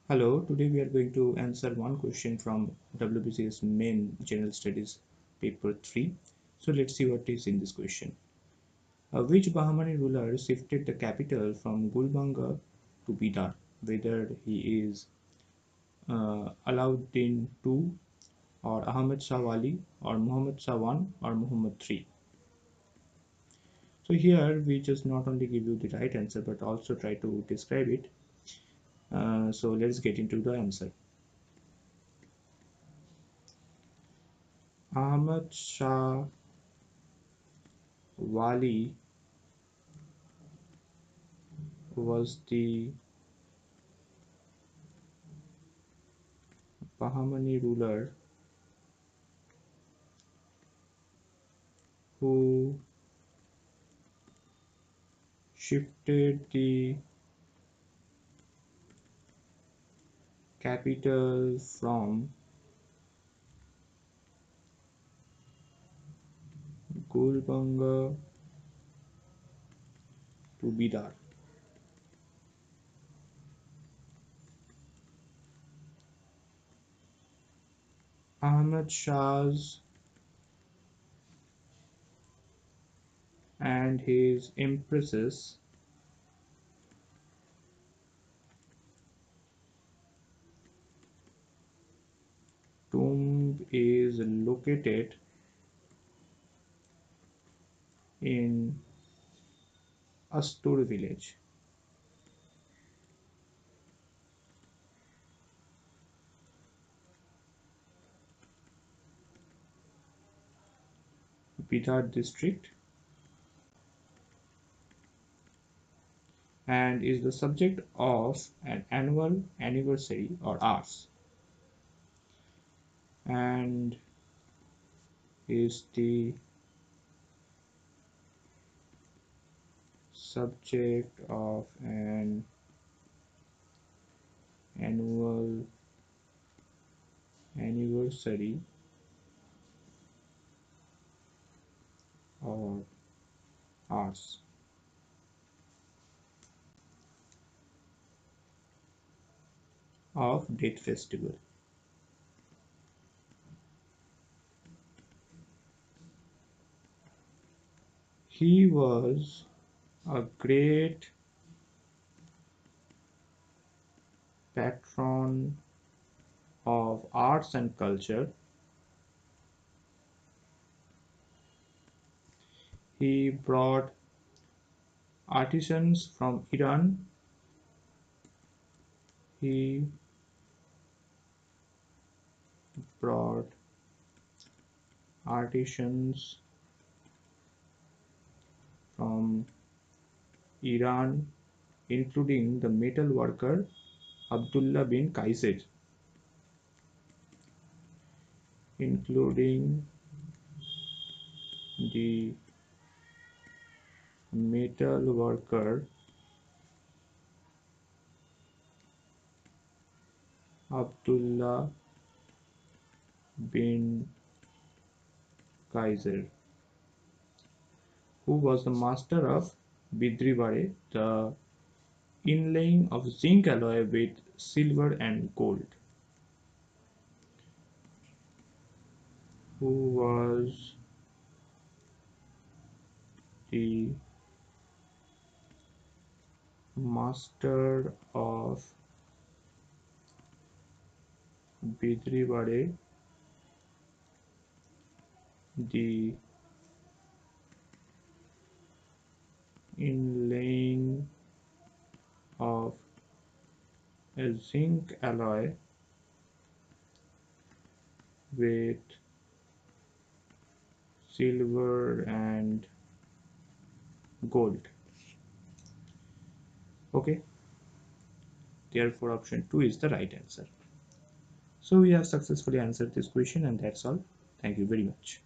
Hello, today we are going to answer one question from WBCS Main General Studies paper 3. So let's see what is in this question. Which Bahmani ruler shifted the capital from Gulbanga to Bidar? Whether he is Alauddin II or Ahmed Shah Wali or Muhammad Shah I or Muhammad III. So here we just not only give you the right answer but also try to describe it. So let's get into the answer. Ahmad Shah Wali was the Bahmani ruler who shifted the capital from Gulbanga to Bidar. Ahmad Shah's and his empresses tomb is located in Astur village. Bidar district, and is the subject of an annual anniversary or Ars, and is the subject of an annual anniversary or Ars. Of Death Festival. He was a great patron of arts and culture. He brought artisans from Iran. He brought artisans from Iran, including the metal worker Abdullah bin Kaiser, including the metal worker Abdullah bin Kaiser, who was the master of Bidribare, the inlaying of zinc alloy with silver and gold, who was the master of Bidribare, the inlaying of a zinc alloy with silver and gold. Okay, therefore option 2 is the right answer. So we have successfully answered this question, and that's all. Thank you very much.